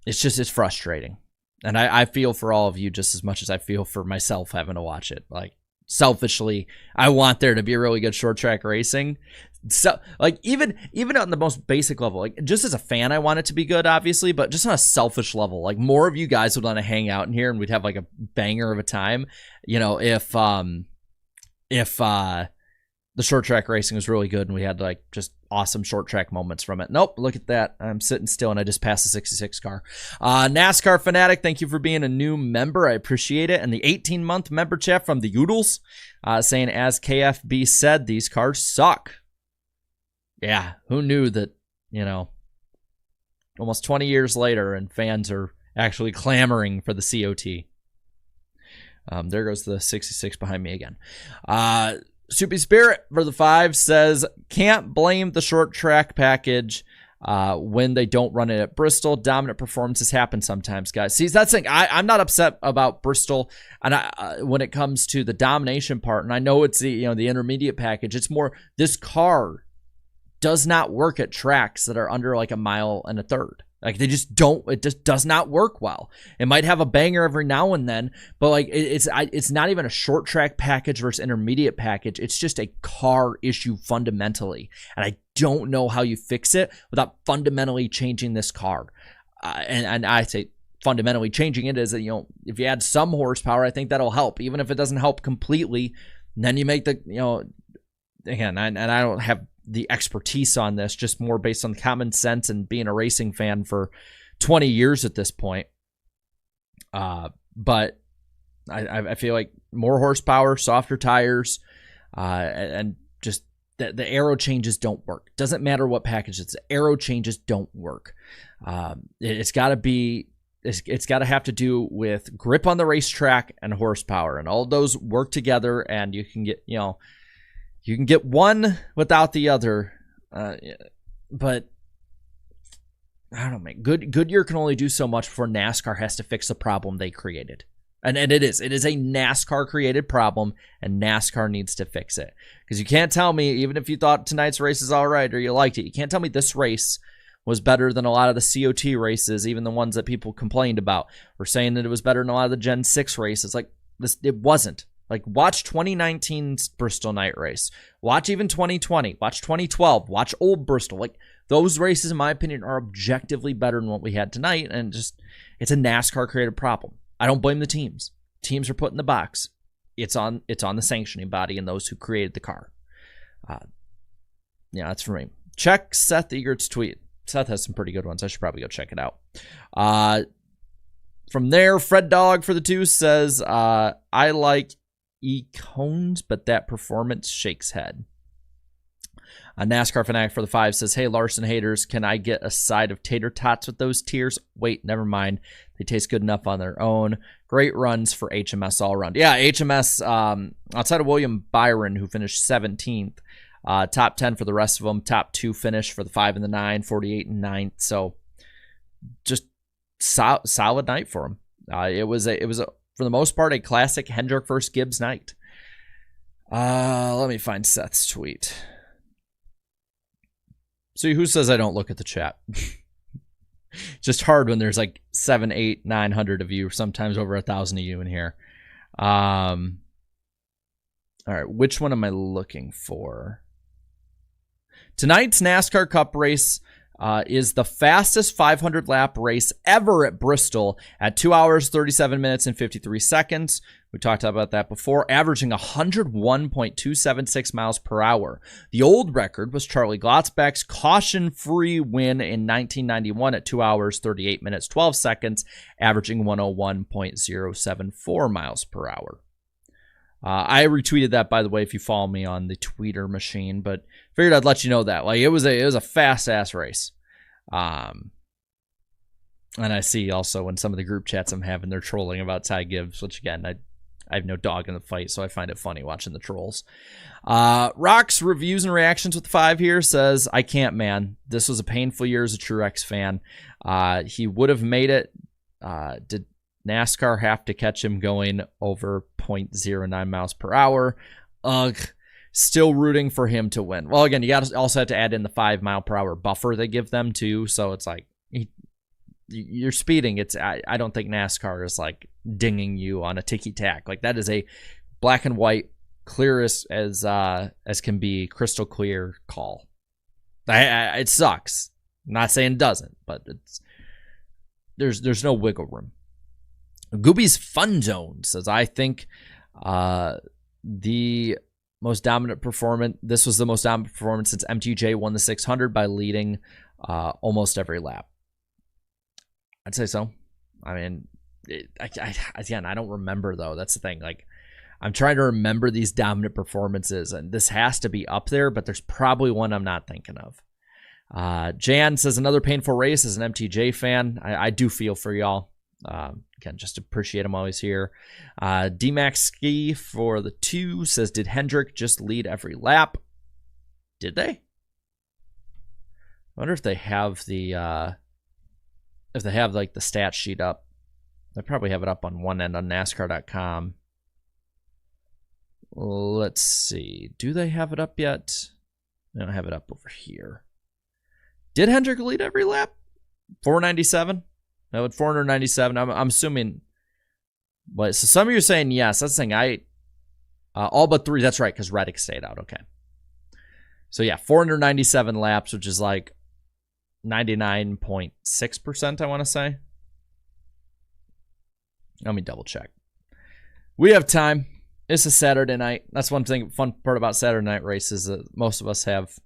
It's frustrating. And I feel for all of you just as much as I feel for myself having to watch it. Like, selfishly, I want there to be a really good short track racing. So, like, even on the most basic level, like, just as a fan, I want it to be good, obviously, but just on a selfish level, like, more of you guys would want to hang out in here and we'd have like a banger of a time, you know, if the short track racing was really good and we had like just awesome short track moments from it. Nope, look at that. I'm sitting still and I just passed the 66 car. NASCAR Fanatic, thank you for being a new member. I appreciate it. And the 18-month member chat from the Oodles saying, as KFB said, these cars suck. Yeah, who knew that, you know, almost 20 years later and fans are actually clamoring for the COT. There goes the 66 behind me again. Soupy Spirit for the 5 says, can't blame the short track package when they don't run it at Bristol. Dominant performances happen sometimes, guys. See, that's the thing. I'm not upset about Bristol and when it comes to the domination part. And I know it's the intermediate package. It's more this car does not work at tracks that are under like a mile and a third. Like they just don't, it just does not work well. It might have a banger every now and then, but like it's not even a short track package versus intermediate package. It's just a car issue fundamentally. And I don't know how you fix it without fundamentally changing this car. And I say fundamentally changing it is that, you know, if you add some horsepower, I think that'll help. Even if it doesn't help completely, then you make the, you know, again, and I don't have the expertise on this, just more based on common sense and being a racing fan for 20 years at this point. But I feel like more horsepower, softer tires, and just the aero changes don't work. Doesn't matter what package it's, the aero changes don't work. It's got to be, it's got to have to do with grip on the racetrack and horsepower, and all those work together, and you can get, you know, you can get one without the other, but I don't know, man. Goodyear can only do so much before NASCAR has to fix the problem they created. And it is a NASCAR-created problem, and NASCAR needs to fix it. Because you can't tell me, even if you thought tonight's race is all right or you liked it, you can't tell me this race was better than a lot of the COT races, even the ones that people complained about. We're saying that it was better than a lot of the Gen 6 races. Like, it wasn't. Like, watch 2019's Bristol night race. Watch even 2020. Watch 2012. Watch old Bristol. Like, those races, in my opinion, are objectively better than what we had tonight. And just, it's a NASCAR-created problem. I don't blame the teams. Teams are put in the box. It's on the sanctioning body and those who created the car. Yeah, that's for me. Check Seth Egert's tweet. Seth has some pretty good ones. I should probably go check it out. From there, Fred Dog for the 2 says, I like E-cones, but that performance shakes head. NASCAR Fanatic for the 5 says, hey, Larson haters, can I get a side of tater tots with those tiers? Wait, never mind. They taste good enough on their own. Great runs for HMS all around. Yeah, HMS, outside of William Byron, who finished 17th, top 10 for the rest of them, top 2 finish for the 5 and the 9, 48 and 9th. So just solid night for him. It was for the most part, a classic Hendrick versus Gibbs night. Let me find Seth's tweet. See, who says I don't look at the chat? Just hard when there's like 700, 800, 900 of you, sometimes over 1,000 of you in here. All right, which one am I looking for? Tonight's NASCAR Cup race is the fastest 500-lap race ever at Bristol at 2 hours, 37 minutes, and 53 seconds. We talked about that before, averaging 101.276 miles per hour. The old record was Charlie Glotzbeck's caution-free win in 1991 at 2 hours, 38 minutes, 12 seconds, averaging 101.074 miles per hour. I retweeted that, by the way, if you follow me on the Tweeter machine, but figured I'd let you know that. Like, it was a fast-ass race. And I see also in some of the group chats I'm having, they're trolling about Ty Gibbs, which, again, I have no dog in the fight, so I find it funny watching the trolls. Rock's reviews and reactions with the 5 here says, I can't, man. This was a painful year as a Truex fan. He would have made it. Did NASCAR have to catch him going over 0.09 miles per hour? Ugh. Still rooting for him to win. Well, again, you also have to add in the 5 mile per hour buffer they give them too. So it's like you're speeding. I don't think NASCAR is like dinging you on a ticky tack. Like, that is a black and white, clear as can be, crystal clear call. It sucks. I'm not saying it doesn't, but there's no wiggle room. Gooby's Fun Zone says, I think the most dominant performance, this was the most dominant performance since MTJ won the 600 by leading almost every lap. I'd say so. I mean, again, I don't remember, though. That's the thing. Like, I'm trying to remember these dominant performances, and this has to be up there, but there's probably one I'm not thinking of. Jan says, another painful race as an MTJ fan. I do feel for y'all. Again, just appreciate him while he's here. D-Max Ski for the 2 says, did Hendrick just lead every lap? Did they? I wonder if they have the like the stat sheet up. They probably have it up on one end on NASCAR.com. Let's see. Do they have it up yet? They don't have it up over here. Did Hendrick lead every lap? 497? No, at 497. I'm assuming. But so some of you are saying yes. That's the thing. All but 3. That's right, because Reddick stayed out. Okay. So yeah, 497 laps, which is like 99.6%, I want to say. Let me double check. We have time. It's a Saturday night. That's one thing. Fun part about Saturday night races is that most of us have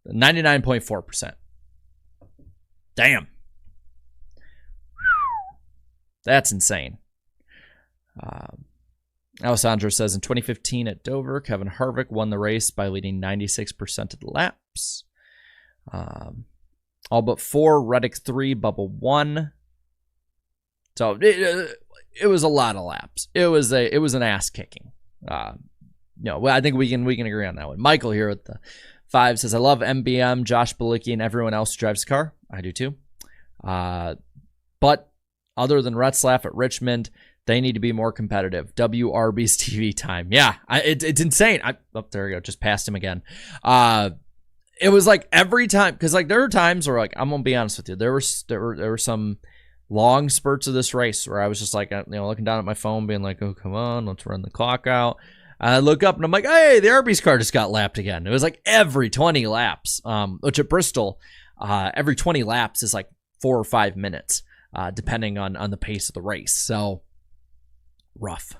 99.4%. Damn. That's insane. Alessandro says, in 2015 at Dover, Kevin Harvick won the race by leading 96% of the laps. All but 4, Reddick 3, Bubba 1. So it was a lot of laps. It was an ass kicking. I think we can agree on that one. Michael here with the 5 says, I love MBM, Josh Bilicki, and everyone else who drives the car. I do too. But other than Retzlaff at Richmond, they need to be more competitive. Arby's TV time. Yeah, it's insane. There we go. Just passed him again. It was like every time, because like there were times where, like, I'm gonna be honest with you, there were some long spurts of this race where I was just like, looking down at my phone, being like, oh, come on, let's run the clock out. I look up and I'm like, hey, the Arby's car just got lapped again. It was like every 20 laps, which at Bristol, every 20 laps is like 4 or 5 minutes. Depending on the pace of the race. So, rough.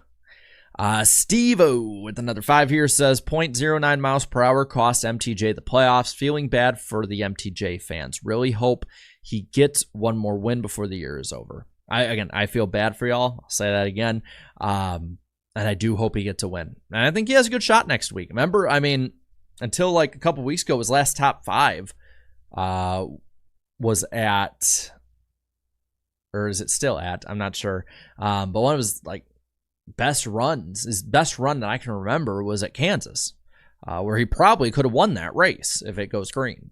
Steve-O with another 5 here says, 0.09 miles per hour cost MTJ the playoffs. Feeling bad for the MTJ fans. Really hope he gets one more win before the year is over. I feel bad for y'all. I'll say that again. And I do hope he gets a win. And I think he has a good shot next week. Remember, I mean, until like a couple weeks ago, his last top 5 was at... or is it still at? I'm not sure. But one of his like best runs, his best run that I can remember was at Kansas, where he probably could have won that race if it goes green.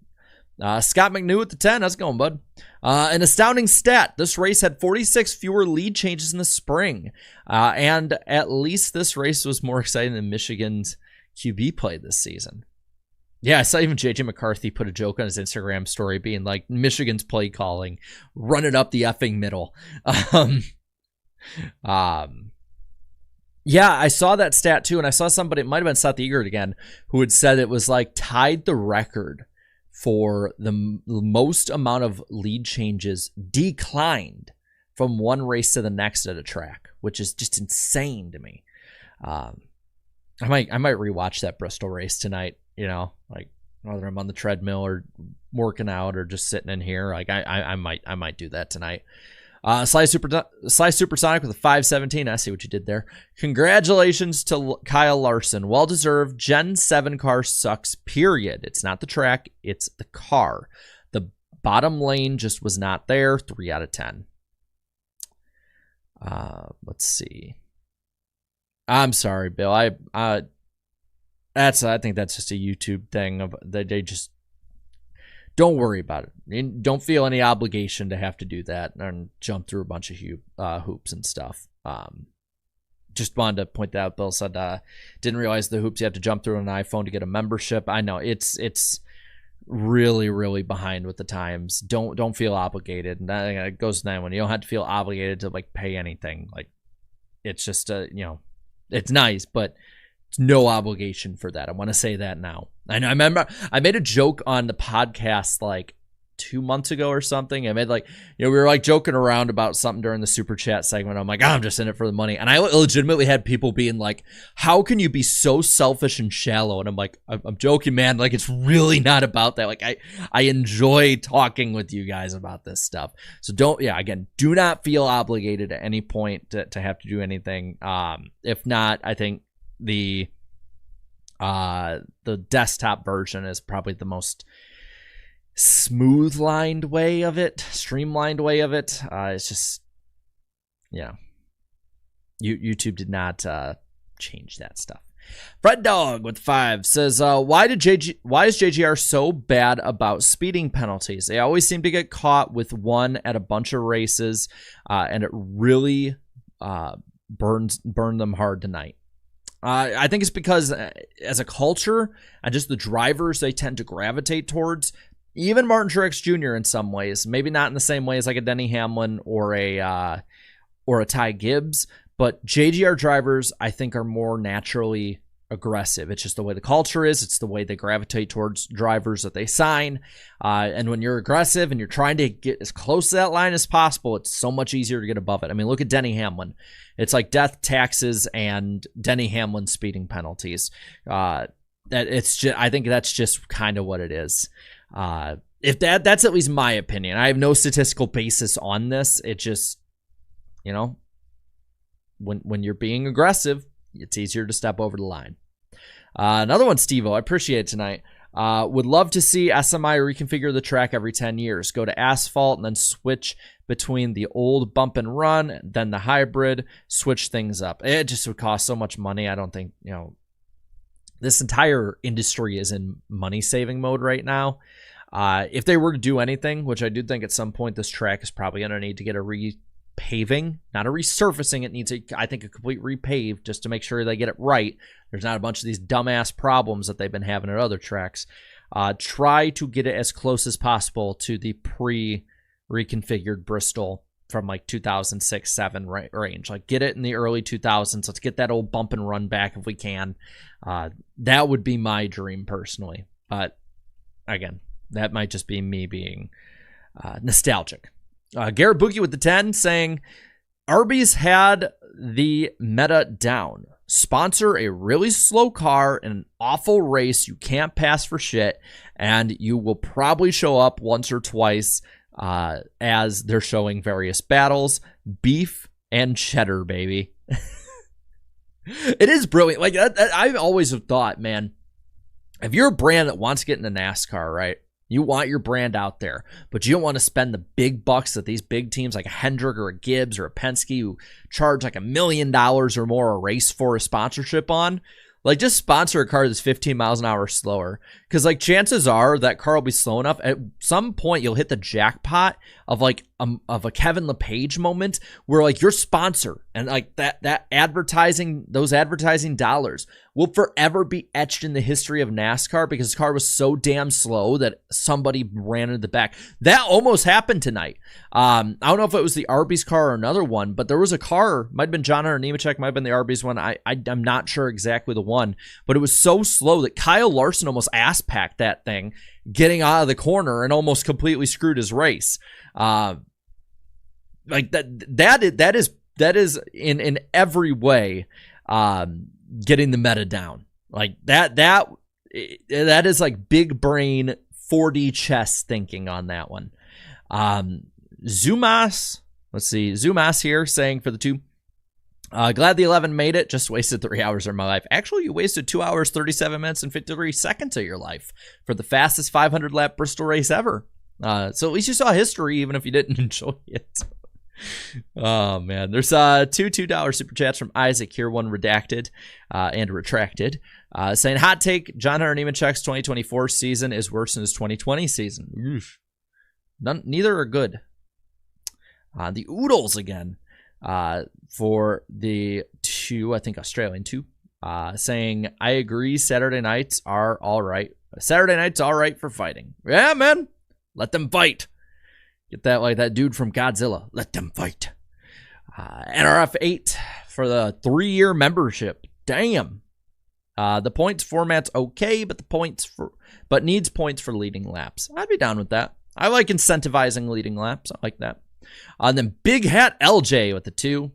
Scott McNew with the 10. How's it going, bud? An astounding stat. This race had 46 fewer lead changes in the spring. And at least this race was more exciting than Michigan's QB play this season. Yeah, I saw even JJ McCarthy put a joke on his Instagram story being like, Michigan's play calling, run it up the effing middle. Yeah, I saw that stat too, and I saw somebody, it might have been Seth Egert again, who had said it was like tied the record for the most amount of lead changes declined from one race to the next at a track, which is just insane to me. I might rewatch that Bristol race tonight, like whether I'm on the treadmill or working out or just sitting in here. Like I might do that tonight. Sly Supersonic with a 517. I see what you did there. Congratulations to Kyle Larson. Well-deserved. Gen 7 car sucks, period. It's not the track. It's the car. The bottom lane just was not there. 3 out of 10. Let's see. I'm sorry, Bill. I think that's just a YouTube thing. They just don't worry about it. Don't feel any obligation to have to do that and jump through a bunch of hoops and stuff. Just wanted to point that out. Bill said didn't realize the hoops you have to jump through on an iPhone to get a membership. I know it's really, really behind with the times. Don't feel obligated. And it goes to that when you don't have to feel obligated to like pay anything. Like it's just it's nice, but it's no obligation for that. I want to say that now. I know. I remember I made a joke on the podcast like 2 months ago or something. I made like, we were like joking around about something during the super chat segment. I'm like, I'm just in it for the money. And I legitimately had people being like, how can you be so selfish and shallow? And I'm like, I'm joking, man. Like, it's really not about that. Like, I enjoy talking with you guys about this stuff. So do not feel obligated at any point to have to do anything. If not, I think the desktop version is probably the most streamlined way of it. It's just, YouTube did not change that stuff. Fred Dog with 5 says, why is JGR so bad about speeding penalties? They always seem to get caught with one at a bunch of races, and it really burned them hard tonight. I think it's because as a culture and just the drivers they tend to gravitate towards, even Martin Truex Jr. in some ways, maybe not in the same way as like a Denny Hamlin or a Ty Gibbs, but JGR drivers I think are more naturally aggressive. It's just the way the culture is. It's the way they gravitate towards drivers that they sign. And when you're aggressive and you're trying to get as close to that line as possible, it's so much easier to get above it. I mean, look at Denny Hamlin. It's like death, taxes, and Denny Hamlin speeding penalties. I think that's just kind of what it is. If that's at least my opinion. I have no statistical basis on this. It just, when you're being aggressive, it's easier to step over the line. Another one, Steve-O. I appreciate it tonight. Would love to see SMI reconfigure the track every 10 years. Go to asphalt and then switch between the old bump and run, then the hybrid, switch things up. It just would cost so much money. I don't think, this entire industry is in money-saving mode right now. If they were to do anything, which I do think at some point this track is probably going to need to get a repaving, not a resurfacing. It needs, I think, a complete repave just to make sure they get it right. There's not a bunch of these dumbass problems that they've been having at other tracks. Try to get it as close as possible to the pre-reconfigured Bristol from like 2006-7 range. Like get it in the early 2000s. Let's get that old bump and run back if we can. That would be my dream personally. But again, that might just be me being nostalgic. Garrett Boogie with the 10 saying, Arby's had the meta down. Sponsor a really slow car in an awful race you can't pass for shit, and you will probably show up once or twice as they're showing various battles. Beef and cheddar, baby. It is brilliant. Like I always have thought, man, if you're a brand that wants to get into NASCAR, right? You want your brand out there, but you don't want to spend the big bucks that these big teams like a Hendrick or a Gibbs or a Penske who charge like $1 million or more a race for a sponsorship on. Like, just sponsor a car that's 15 miles an hour slower. Because, like, chances are that car will be slow enough. At some point, you'll hit the jackpot of, like, a Kevin LePage moment where like your sponsor and like that advertising, those advertising dollars will forever be etched in the history of NASCAR because his car was so damn slow that somebody ran into the back. That almost happened tonight. I don't know if it was the Arby's car or another one, but there was a car, might have been John Hunter Nemechek, might have been the Arby's one. I'm not sure exactly the one, but it was so slow that Kyle Larson almost ass packed that thing getting out of the corner and almost completely screwed his race. Like that is in every way getting the meta down. Like that is like big brain 4D chess thinking on that one. Zumas, let's see, Zumas here saying for the 2, glad the 11 made it, just wasted 3 hours of my life. Actually, you wasted 2 hours, 37 minutes, and 53 seconds of your life for the fastest 500 lap Bristol race ever. So at least you saw history, even if you didn't enjoy it. Oh man, there's $2 super chats from Isaac here, one redacted and retracted, saying hot take: John Hunter Nemechek's 2024 season is worse than his 2020 season. Oof. Neither are good. The Oodles again for the 2, I think Australian 2, saying I agree. Saturday nights are all right. Saturday nights all right for fighting. Yeah, man, let them fight. Get that like that dude from Godzilla. Let them fight. NRF 8 for the 3-year membership. Damn. The points format's okay, but needs points for leading laps. I'd be down with that. I like incentivizing leading laps. I like that. And then Big Hat LJ with the 2,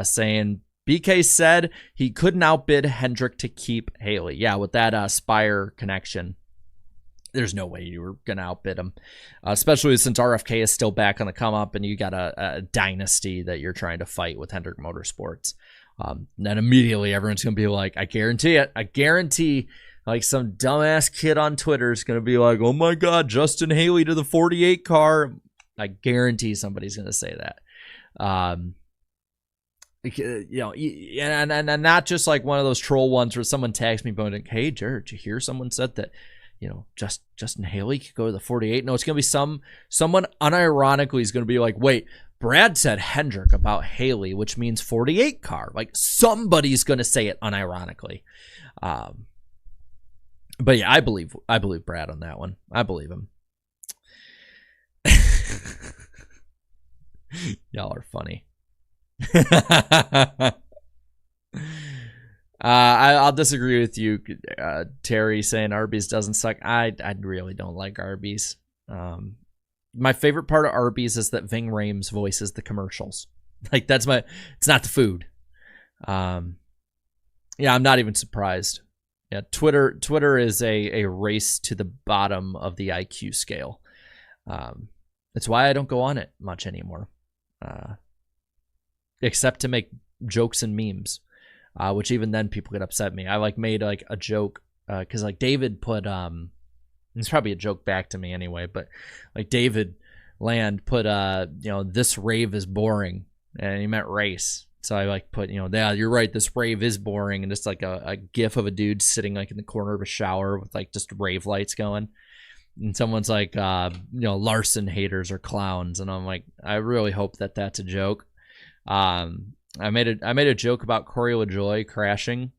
saying BK said he couldn't outbid Hendrick to keep Haley. Yeah, with that Spire connection. There's no way you were going to outbid him, especially since RFK is still back on the come up and you got a dynasty that you're trying to fight with Hendrick Motorsports. Then immediately everyone's going to be like, I guarantee it. I guarantee like some dumbass kid on Twitter is going to be like, oh my God, Justin Haley to the 48 car. I guarantee somebody's going to say that. You know, and not just like one of those troll ones where someone tags me going, hey, Jared, did you hear someone said that, you know, Justin Haley could go to the 48? No, it's going to be someone unironically is going to be like, wait, Brad said Hendrick about Haley, which means 48 car. Like somebody's going to say it unironically. But yeah, I believe Brad on that one. I believe him. Y'all are funny. I'll disagree with you, Terry, saying Arby's doesn't suck. I really don't like Arby's. My favorite part of Arby's is that Ving Rhames voices the commercials. Like it's not the food. Yeah, I'm not even surprised. Yeah, Twitter is a race to the bottom of the IQ scale. That's why I don't go on it much anymore. Except to make jokes and memes. Which even then people get upset at me. I like made like a joke because like David put it's probably a joke back to me anyway, but like David Land put you know, this rave is boring, and he meant race. So I like put, you know, yeah, you're right, this rave is boring, and just like a gif of a dude sitting like in the corner of a shower with like just rave lights going, and someone's like you know, Larson haters are clowns, and I'm like, I really hope that that's a joke. I made a joke about Corey LaJoy crashing,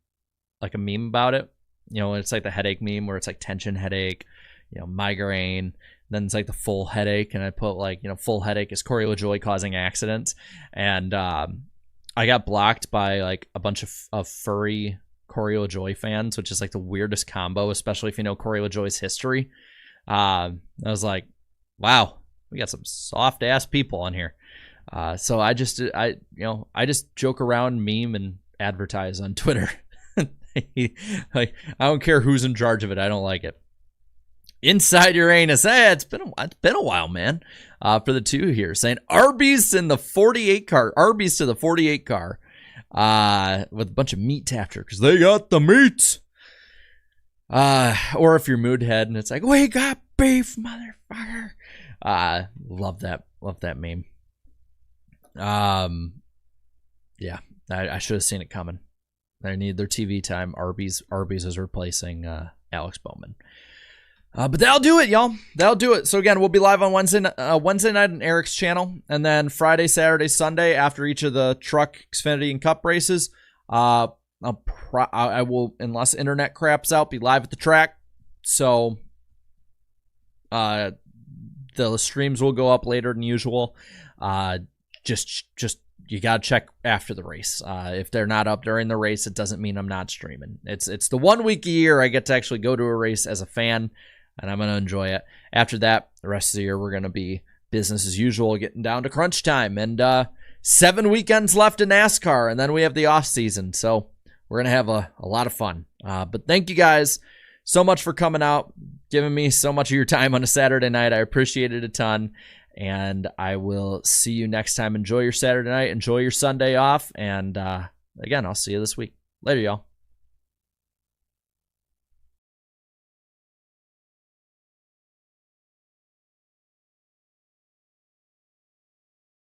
like a meme about it. You know, it's like the headache meme where it's like tension headache, you know, migraine. Then it's like the full headache, and I put like, you know, full headache is Corey LaJoy causing accidents. And I got blocked by like a bunch of furry Corey LaJoy fans, which is like the weirdest combo, especially if you know Corey LaJoy's history. I was like, wow, we got some soft ass people on here. So I just joke around, meme, and advertise on Twitter. Like, I don't care who's in charge of it. I don't like it. Inside Uranus. Hey, it's been a while, man. For the 2 here, saying Arby's in the 48 car. Arby's to the 48 car. With a bunch of meat after, because they got the meats. Or if you're mood head and it's like, we got beef, motherfucker. Love that meme. Yeah, I should have seen it coming. They need their TV time. Arby's is replacing Alex Bowman. But that'll do it, y'all. That'll do it. So again, we'll be live on Wednesday night on Eric's channel, and then Friday, Saturday, Sunday after each of the Truck, Xfinity, and Cup races. I will, unless internet craps out, be live at the track. So the streams will go up later than usual. Just you gotta check after the race. If they're not up during the race, it doesn't mean I'm not streaming. It's the 1 week a year I get to actually go to a race as a fan, and I'm going to enjoy it. After that, the rest of the year, we're going to be business as usual, getting down to crunch time. And 7 weekends left in NASCAR, and then we have the off season. So we're going to have a lot of fun. But thank you guys so much for coming out, giving me so much of your time on a Saturday night. I appreciate it a ton. And I will see you next time. Enjoy your Saturday night. Enjoy your Sunday off. And again, I'll see you this week. Later, y'all.